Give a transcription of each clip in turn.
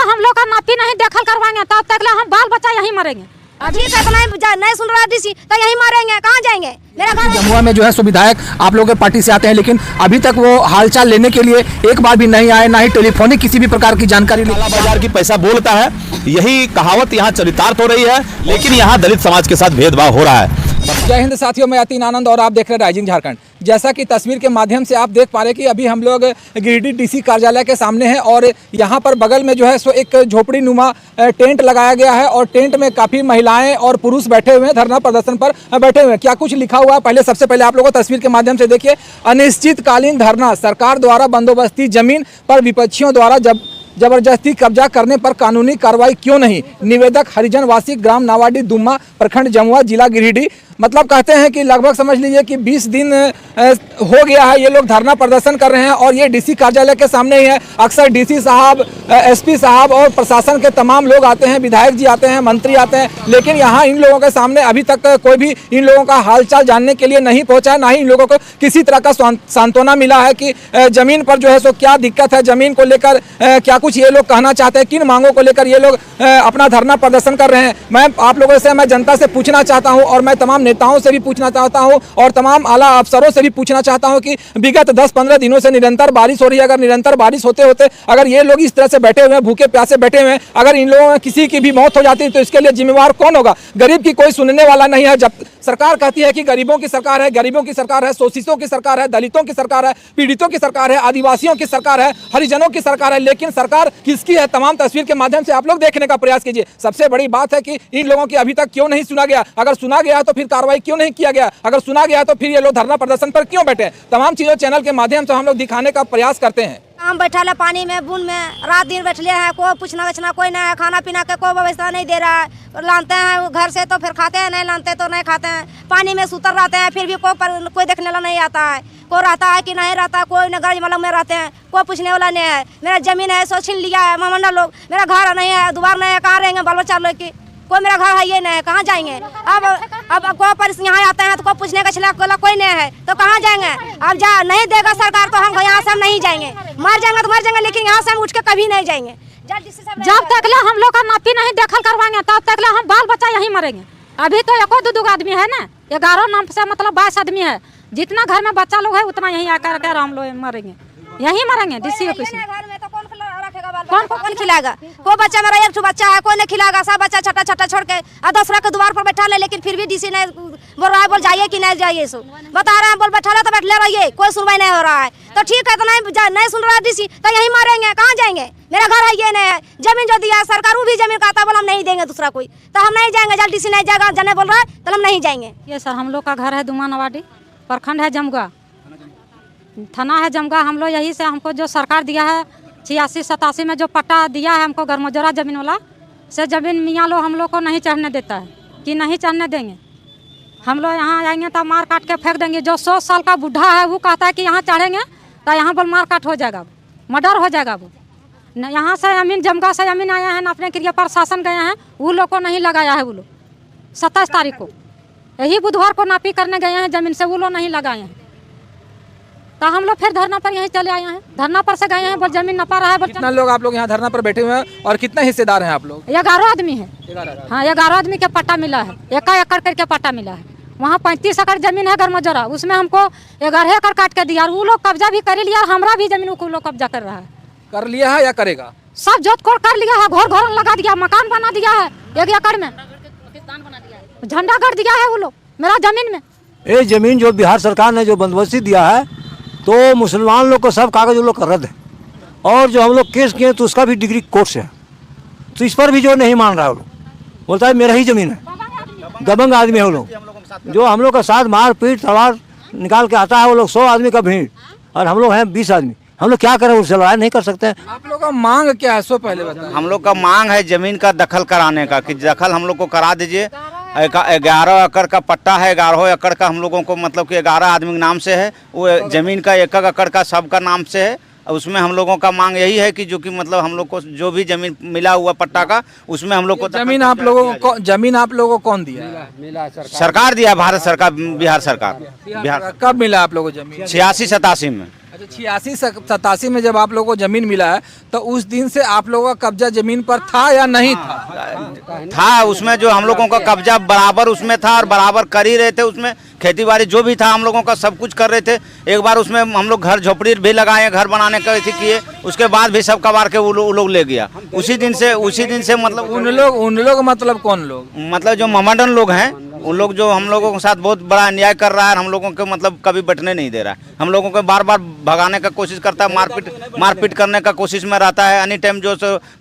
हम लोग का नापी नहीं देखल करवाएंगे तब तक हम बाल बच्चा यहीं मरेंगे। अभी तक नहीं सुन रहा डीसी तो यहीं मारेंगे, कहाँ जाएंगे? मेरा घर जमुआ में जो है सो विधायक आप लोगों के पार्टी से आते हैं, लेकिन अभी तक वो हालचाल लेने के लिए एक बार भी नहीं आए, ना ही टेलीफोनिक किसी भी प्रकार की जानकारी। काला बाजार की पैसा बोलता है, यही कहावत यहाँ चरितार्थ हो रही है, लेकिन यहाँ दलित समाज के साथ भेदभाव हो रहा है। जय हिंद साथियों, मैं यातीन आनंद और आप देख रहे हैं राइजिंग झारखंड। जैसा कि तस्वीर के माध्यम से आप देख पा रहे हैं कि अभी हम लोग गिरिडीह डीसी कार्यालय के सामने हैं और यहाँ पर बगल में जो है सो एक झोपड़ी नुमा टेंट लगाया गया है और टेंट में काफ़ी महिलाएं और पुरुष बैठे हुए हैं, धरना प्रदर्शन पर बैठे हुए हैं। क्या कुछ लिखा हुआ है पहले सबसे पहले आप लोगों को तस्वीर के माध्यम से देखिए। अनिश्चितकालीन धरना, सरकार द्वारा बंदोबस्ती जमीन पर विपक्षियों द्वारा जबरदस्ती कब्जा करने पर कानूनी कार्रवाई क्यों नहीं? निवेदक हरिजन वासी, ग्राम नावाडी, दुम्मा, प्रखंड जमुआ, जिला गिरिडीह। मतलब कहते हैं कि लगभग समझ लीजिए कि 20 दिन हो गया है ये लोग धरना प्रदर्शन कर रहे हैं और ये डीसी कार्यालय के सामने ही है। अक्सर डीसी साहब, एसपी साहब और प्रशासन के तमाम लोग आते हैं, विधायक जी आते हैं, मंत्री आते हैं, लेकिन यहाँ इन लोगों के सामने अभी तक कोई भी इन लोगों का हालचाल जानने के लिए नहीं पहुँचा है। ना ही इन लोगों को किसी तरह का सांत्वना मिला है कि जमीन पर जो है सो क्या दिक्कत है, जमीन को लेकर क्या कुछ ये लोग कहना चाहते हैं, किन मांगों को लेकर ये लोग अपना धरना प्रदर्शन कर रहे हैं। मैं आप लोगों से, मैं जनता से पूछना चाहता हूं और मैं तमाम नेताओं से भी पूछना चाहता हूं और तमाम आला अफसरों से भी पूछना चाहता हूं कि विगत 10-15 दिनों से निरंतर बारिश हो रही है। अगर निरंतर बारिश होते होते अगर ये लोग इस तरह से बैठे हुए हैं, भूखे प्यासे बैठे हुए हैं, अगर इन लोगों में किसी की भी मौत हो जाती है तो इसके लिए जिम्मेवार कौन होगा? गरीब की कोई सुनने वाला नहीं है। जब सरकार कहती है कि गरीबों की सरकार है, गरीबों की सरकार है, शोषितों की सरकार है, दलितों की सरकार है, पीड़ितों की सरकार है, आदिवासियों की सरकार है, हरिजनों की सरकार है, लेकिन सरकार किसकी है? तमाम तस्वीर के माध्यम से आप लोग देखने का प्रयास कीजिए। सबसे बड़ी बात है कि इन लोगों की अभी तक क्यों नहीं सुना गया? अगर सुना गया तो फिर कार्रवाई क्यों नहीं किया गया? अगर सुना गया तो फिर ये लोग धरना प्रदर्शन पर क्यों बैठे? तमाम चीजों चैनल के माध्यम से हम लोग दिखाने का प्रयास करते हैं। हम बैठा ले पानी में, बूंद में, रात दिन बैठले हैं, कोई पूछना गछना कोई नहीं है, खाना पीना का कोई व्यवस्था नहीं दे रहा है। लानते हैं घर से तो फिर खाते हैं, नहीं लानते तो नहीं खाते हैं। पानी में सुतर रहते हैं, फिर भी कोई देखने वाला नहीं आता है। कोई रहता है कि नहीं रहता, कोई नगर वाला में रहते हैं, कोई पूछने वाला नहीं है। मेरा जमीन है सो छीन लिया है महामंडल लोग, मेरा घर नहीं है, दुबार नहीं है, कहाँ रहेंगे बाल बच्चा लोग की? कोई मेरा घर है ये नहीं है, कहाँ जाएंगे? अब कोई पर यहाँ आते हैं तो कोई पूछने का छिला कोई नहीं है तो कहाँ जाएंगे? अब जा नहीं देगा सरकार तो हम यहाँ से हम नहीं जाएंगे। मर जाएंगे तो मर जाएंगे, लेकिन यहाँ से हम उठ के कभी नहीं जाएंगे। जब तक हम लोग का नापी नहीं देखल करवाएंगे तब तक हम बाल बच्चा यहीं मरेंगे। अभी तो एको दो आदमी है ना, 11 नाम से मतलब 22 आदमी है। जितना घर में बच्चा लोग है उतना यहीं आकर हम लोग मरेंगे, यहीं मरेंगे डीसी ऑफिस में। कौन खिलाएगा? कोई बच्चा मेरा एक बच्चा है, कोई नहीं खिलाएगा। सब बच्चा छोटा छोटा छोड़ के दूसरा के द्वार पर बैठा ले, लेकिन फिर भी डीसी नहीं बोल रहा है, बोल जाइए कि नहीं जाइए। सो बता रहे हैं बोल बैठा ले तो बैठ ले रहिए, कोई सुनवाई नहीं हो रहा है। तो ठीक है, तो नहीं सुन रहा है डीसी तो यहीं मारेंगे, कहाँ जाएंगे? मेरा घर है ये नहीं है, जमीन जो दिया है सरकार वो भी जमीन कहता बोल हम नहीं देंगे दूसरा कोई, तो हम नहीं जाएंगे। जब डीसी नहीं जाएगा, जने बोल रहा है तो हम नहीं जाएंगे। ये सर हम लोग का घर है दुम्मा नवाडी, प्रखंड है जमुआ, थाना है जमुआ। हम लोग यही से हमको जो सरकार दिया है 86-87 में जो पट्टा दिया है हमको गरमजोरा जमीन वाला, से जमीन मियाँ लोग हम लोग को नहीं चढ़ने देता है कि नहीं चढ़ने देंगे। हम लोग यहाँ आएंगे तो मार काट के फेंक देंगे। जो 100 साल का बूढ़ा है वो कहता है कि यहाँ चढ़ेंगे तो यहाँ पर मार काट हो जाएगा, मर्डर हो जाएगा। वो यहाँ से जमीन जमगा से जमीन आया है नापने के लिए, प्रशासन गए हैं, वो लोग को नहीं लगाया है। वो लोग 27 तारीख को यही बुधवार को नापी करने गए हैं जमीन से, वो लोग नहीं लगाए हैं। तो हम लोग फिर धरना पर यहीं चले आए हैं, धरना पर से गए हैं, बोल जमीन नपा रहा है। कितना लोग आप लोग यहाँ धरना पर बैठे हुए हैं और कितने हिस्सेदार हैं आप लोग? 11 आदमी है। हाँ, 11 आदमी के पट्टा मिला है, 1 एकड़ करके पट्टा मिला है। वहाँ 35 एकड़ जमीन है गरमजोरा, उसमें हमको 11 एकड़ काट के दिया। वो लोग कब्जा भी कर लिया, हमारा भी जमीन को लोग कब्जा कर रहा है। कर लिया है या करेगा? सब जोत कोड़ कर लिया है, घर लगा दिया, मकान बना दिया है 1 एकड़ में, झंडा गड़ दिया है वो लोग मेरा जमीन में। ये जमीन जो बिहार सरकार ने जो बंदोबस्ती दिया है तो मुसलमान लोग को सब कागज लोग का रद्द है, और जो हम लोग केस किए तो उसका भी डिग्री कोर्ट से है, तो इस पर भी जो नहीं मान रहा है वो लोग बोलता है मेरा ही जमीन है। दबंग आदमी है वो लोग, जो हम लोग का साथ मार पीट तलवार निकाल के आता है। वो लोग 100 आदमी का भीड़ और हम लोग हैं 20 आदमी। हम लोग क्या करें, उससे लड़ाई नहीं कर सकते हैं। आप लोग का मांग क्या है? सो पहले बताएं। हम लोग का मांग है जमीन का दखल कराने का, कि दखल हम लोग को करा दीजिए। 11 एकड़ का पट्टा है, 11 एकड़ का हम लोगों को मतलब कि 11 आदमी के नाम से है। वो जमीन का 1 एकड़ का सबका नाम से है, उसमें हम लोगों का मांग यही है कि जो कि मतलब हम लोग को जो भी जमीन मिला हुआ पट्टा का उसमें हम लोग को जमीन आप लोगों को कौन दिया है? सरकार दिया, भारत सरकार, बिहार सरकार। कब मिला आप लोगों को जमीन? 86-87 में। अच्छा, 86-87 में जब आप लोगों को जमीन मिला है तो उस दिन से आप लोगों का कब्जा जमीन पर था या नहीं था? उसमें जो हम लोगों का कब्जा बराबर उसमें था और बराबर कर ही रहे थे। उसमें खेती बाड़ी जो भी था हम लोगों का सब कुछ कर रहे थे। एक बार उसमें हम लोग घर झोपड़ी भी लगाए, घर बनाने का इसी किए, उसके बाद भी सब कबार के वो लोग ले गया। उसी दिन से मतलब उन लोग मतलब कौन लोग? मतलब जो मोहम्मदन लोग हैं उन लोग जो हम लोगों के साथ बहुत बड़ा अन्याय कर रहा है। हम लोगों को मतलब कभी बैठने नहीं दे रहा है। हम लोगों को बार बार भगाने का कोशिश करता है, मारपीट करने का कोशिश में रहता है। एनी टाइम जो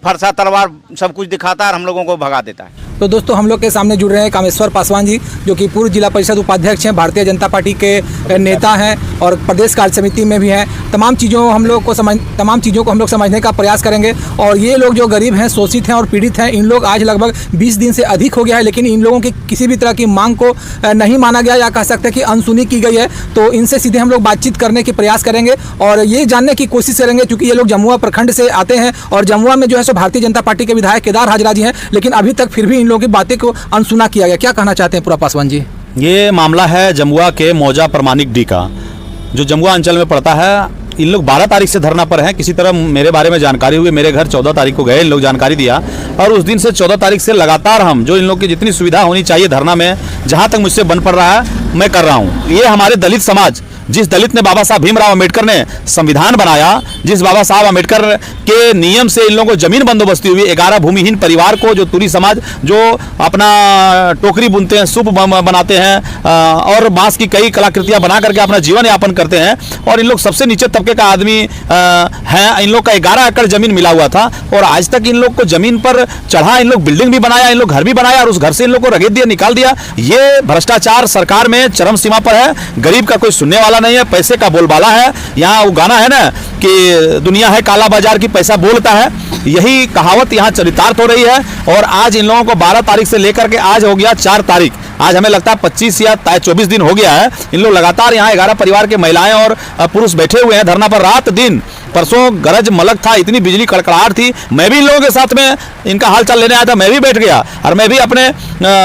फरसा तलवार सब कुछ दिखाता है और हम लोगों को भगा देता है। तो दोस्तों हम लोग के सामने जुड़ रहे हैं कामेश्वर पासवान जी, जो कि पूर्व जिला परिषद उपाध्यक्ष हैं, भारतीय जनता पार्टी के नेता हैं और प्रदेश कार्य समिति में भी हैं। तमाम चीज़ों को हम लोग समझने का प्रयास करेंगे। और ये लोग जो गरीब हैं, शोषित हैं और पीड़ित हैं, इन लोग आज लगभग 20 दिन से अधिक हो गया है, लेकिन इन लोगों की किसी भी तरह की मांग को नहीं माना गया या कह सकते हैं कि अनसुनी की गई है। तो इनसे सीधे हम लोग बातचीत करने की प्रयास करेंगे और ये जानने की कोशिश करेंगे, क्योंकि ये लोग जमुआ प्रखंड से आते हैं और जमुआ में जो है सो भारतीय जनता पार्टी के विधायक केदार हाजरा जी हैं, लेकिन अभी तक फिर भी इन लोगों की बातें को अनसुना किया गया। क्या कहना चाहते हैं पूरा पासवान जी? ये मामला है जमुआ के मौजा प्रमाणिक डी का, जो जमुआ अंचल में पड़ता है। इन लोग 12 तारीख से धरना पर हैं। किसी तरह मेरे बारे में जानकारी हुई, मेरे घर 14 तारीख को गए, इन लोग जानकारी दिया और उस दिन से 14 तारीख से लगातार हम जो इन लोग की जितनी सुविधा होनी चाहिए धरना में, जहां तक मुझसे बन पड़ रहा है मैं कर रहा हूं। ये हमारे दलित समाज, जिस दलित ने बाबा साहब भीमराव अम्बेडकर ने संविधान बनाया, जिस बाबा साहब अम्बेडकर के नियम से इन लोगों को जमीन बंदोबस्ती हुई, 11 भूमिहीन परिवार को, जो तुरी समाज जो अपना टोकरी बुनते हैं, सूप बनाते हैं और बांस की कई कलाकृतियां बना करके अपना जीवन यापन करते हैं, और इन लोग सबसे नीचे तबके का आदमी हैं। इन लोग का 11 एकड़ जमीन मिला हुआ था और आज तक इन लोग को जमीन पर चढ़ा, इन लोग बिल्डिंग भी बनाया, इन लोग घर भी बनाया और उस घर से इन लोग को रगेद दिया, निकाल दिया। ये भ्रष्टाचार सरकार में चरम सीमा पर है। गरीब का कोई सुनने वाला नहीं है, पैसे का बोलबाला है। यहाँ वो गाना है ना कि दुनिया है काला बाजार की, पैसा बोलता है, यही कहावत यहाँ चरितार्थ हो रही है। और आज इन लोगों को 12 तारीख से लेकर के आज हो गया 4 तारीख, आज हमें लगता है 25 या 24 दिन हो गया है। इन लोग लगातार यहाँ 11 परिवार के महिलाएं और पुरुष बैठे हुए हैं धरना पर, रात दिन। परसों गरज मलक था, इतनी बिजली कड़कड़ाहट थी, मैं भी इन लोगों के साथ में इनका हाल चाल लेने आया था, मैं भी बैठ गया और मैं भी अपने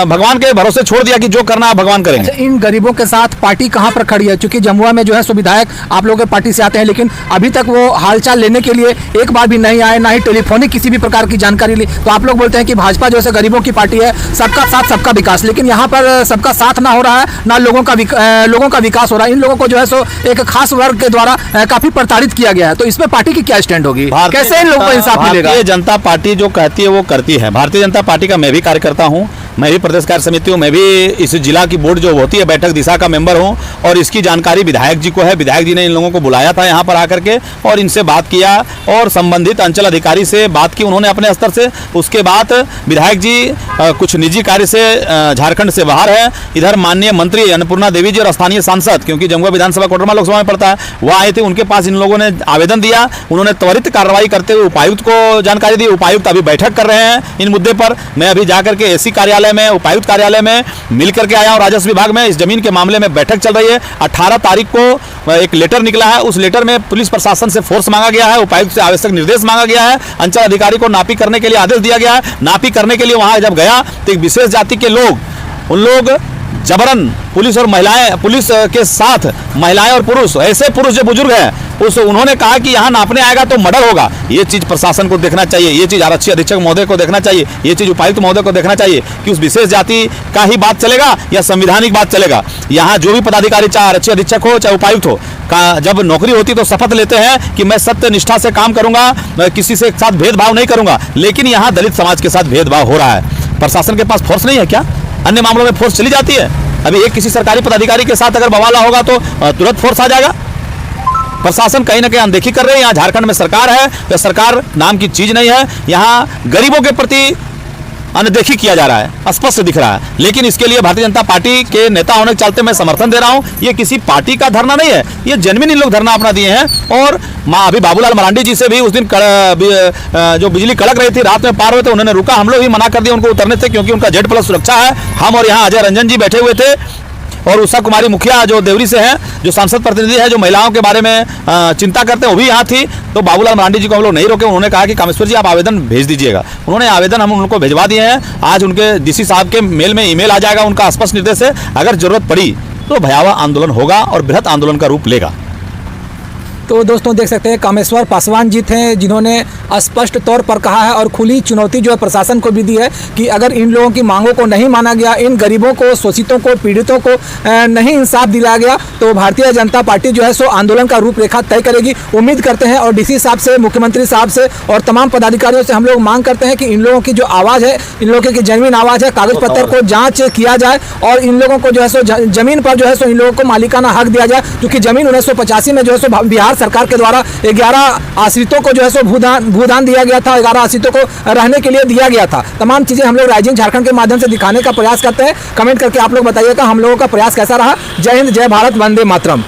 भगवान के भरोसे छोड़ दिया कि जो करना है भगवान करेंगे। अच्छा, इन गरीबों के साथ पार्टी कहाँ पर खड़ी है? क्योंकि जमुआ में जो है सो विधायक आप लोगों के पार्टी से आते हैं, लेकिन अभी तक वो हालचाल लेने के लिए एक बार भी नहीं आए, ना ही टेलीफोनिक किसी भी प्रकार की जानकारी ली। तो आप लोग बोलते हैं कि भाजपा जो है गरीबों की पार्टी है, सबका साथ सबका विकास, लेकिन यहाँ पर सबका साथ ना हो रहा है, ना लोगों का विकास हो रहा है। इन लोगों को जो है सो एक खास वर्ग के द्वारा काफी प्रताड़ित किया गया है। तो इसमें पार्टी की क्या स्टैंड होगी? कैसे इन लोगों को इंसाफ मिलेगा? भारतीय जनता पार्टी जो कहती है वो करती है। भारतीय जनता पार्टी का मैं भी कार्यकर्ता हूँ, मैं भी प्रदेश कार्य समिति हूँ, मैं भी इस जिला की बोर्ड जो होती है बैठक दिशा का मेंबर हूँ और इसकी जानकारी विधायक जी को है। विधायक जी ने इन लोगों को बुलाया था यहाँ पर आकर के और इनसे बात किया और संबंधित अंचल अधिकारी से बात की उन्होंने अपने स्तर से। उसके बाद विधायक जी कुछ निजी कार्य से झारखंड से बाहर है, इधर माननीय मंत्री अन्नपूर्णा देवी जी और स्थानीय सांसद, क्योंकि जमुआ विधानसभा कोडरमा लोकसभा में पड़ता है, वो आए थे। उनके पास इन लोगों ने आवेदन दिया, उन्होंने त्वरित कार्रवाई करते हुए उपायुक्त को जानकारी दी। उपायुक्त अभी बैठक कर रहे हैं इन मुद्दे पर। मैं अभी जाकर के एसी कार्यालय में, उपायुक्त कार्यालय में मिल करके आया हूं। राजस्व विभाग में इस जमीन के मामले में बैठक चल रही है। 18 तारीख को एक लेटर निकला है, उस लेटर में पुलिस प्रशासन से फोर्स मांगा गया है, उपायुक्त से आवश्यक निर्देश मांगा गया है, अंचल अधिकारी को नापी करने के लिए आदेश दिया गया है। नापी करने के लिए वहां जब गया तो एक विशेष जाति के लोग, उन लोग जबरन पुलिस और महिलाएं, पुलिस के साथ महिलाएं और पुरुष, ऐसे पुरुष जो बुजुर्ग हैं, उन्होंने कहा कि यहाँ नापने आएगा तो मर्डर होगा। ये चीज प्रशासन को देखना चाहिए, ये चीज आरक्षी अधीक्षक महोदय को देखना चाहिए, ये चीज उपायुक्त महोदय को देखना चाहिए कि उस विशेष जाति का ही बात चलेगा या संवैधानिक बात चलेगा। यहाँ जो भी पदाधिकारी, चाहे आरक्षी अधीक्षक हो चाहे उपायुक्त हो, जब नौकरी होती तो शपथ लेते हैं कि मैं सत्य निष्ठा से काम करूंगा, मैं किसी से साथ भेदभाव नहीं करूंगा। लेकिन यहाँ दलित समाज के साथ भेदभाव हो रहा है। प्रशासन के पास फोर्स नहीं है क्या? अन्य मामलों में फोर्स चली जाती है। अभी एक किसी सरकारी पदाधिकारी के साथ अगर बवाला होगा तो तुरंत फोर्स आ जाएगा। प्रशासन कहीं ना कहीं अनदेखी कर रहे हैं। यहाँ झारखंड में सरकार है, तो सरकार नाम की चीज नहीं है। यहाँ गरीबों के प्रति अनदेखी किया जा रहा है, स्पष्ट दिख रहा है। लेकिन इसके लिए भारतीय जनता पार्टी के नेता होने के चलते मैं समर्थन दे रहा हूं। ये किसी पार्टी का धरना नहीं है, ये जेन्युइन इन लोग धरना अपना दिए हैं। और अभी बाबूलाल मरांडी जी से भी उस दिन जो बिजली कड़क रही थी, रात में पार हुए थे, उन्होंने रुका, हम लोग भी मना कर दिया उनको उतरने से, क्योंकि उनका Z+ सुरक्षा है। हम और यहाँ अजय रंजन जी बैठे हुए थे, और उषा कुमारी मुखिया जो देवरी से हैं, जो सांसद प्रतिनिधि है, जो महिलाओं के बारे में चिंता करते हैं, वो भी यहाँ थी। तो बाबूलाल मरांडी जी को हम लोग नहीं रोके, उन्होंने कहा कि कामेश्वर जी आप आवेदन भेज दीजिएगा। उन्होंने आवेदन हम उनको भिजवा दिए हैं। आज उनके डीसी साहब के मेल में ईमेल आ जाएगा उनका स्पष्ट निर्देश है, अगर जरूरत पड़ी तो भयावह आंदोलन होगा और बृहत आंदोलन का रूप लेगा। तो दोस्तों देख सकते हैं कामेश्वर पासवान जी थे जिन्होंने स्पष्ट तौर पर कहा है और खुली चुनौती जो है प्रशासन को भी दी है कि अगर इन लोगों की मांगों को नहीं माना गया, इन गरीबों को, शोषितों को, पीड़ितों को नहीं इंसाफ दिलाया गया तो भारतीय जनता पार्टी जो है सो आंदोलन का रूपरेखा तय करेगी। उम्मीद करते हैं और डीसी साहब से, मुख्यमंत्री साहब से और तमाम पदाधिकारियों से हम लोग मांग करते हैं कि इन लोगों की जो आवाज़ है, इन लोगों की जेन्युइन आवाज़ है, कागज पत्र को जाँच किया जाए और इन लोगों को जो है सो जमीन पर जो है सो इन लोगों को मालिकाना हक दिया जाए, क्योंकि जमीन 1985 में जो है सो बिहार सरकार के द्वारा 11 आश्रितों को जो है सो भूदान दिया गया था, 11 आश्रितों को रहने के लिए दिया गया था। तमाम चीजें हम लोग राइजिंग झारखंड के माध्यम से दिखाने का प्रयास करते हैं। कमेंट करके आप लोग बताइएगा हम लोगों का प्रयास कैसा रहा। जय हिंद, जय भारत, वंदे मातरम।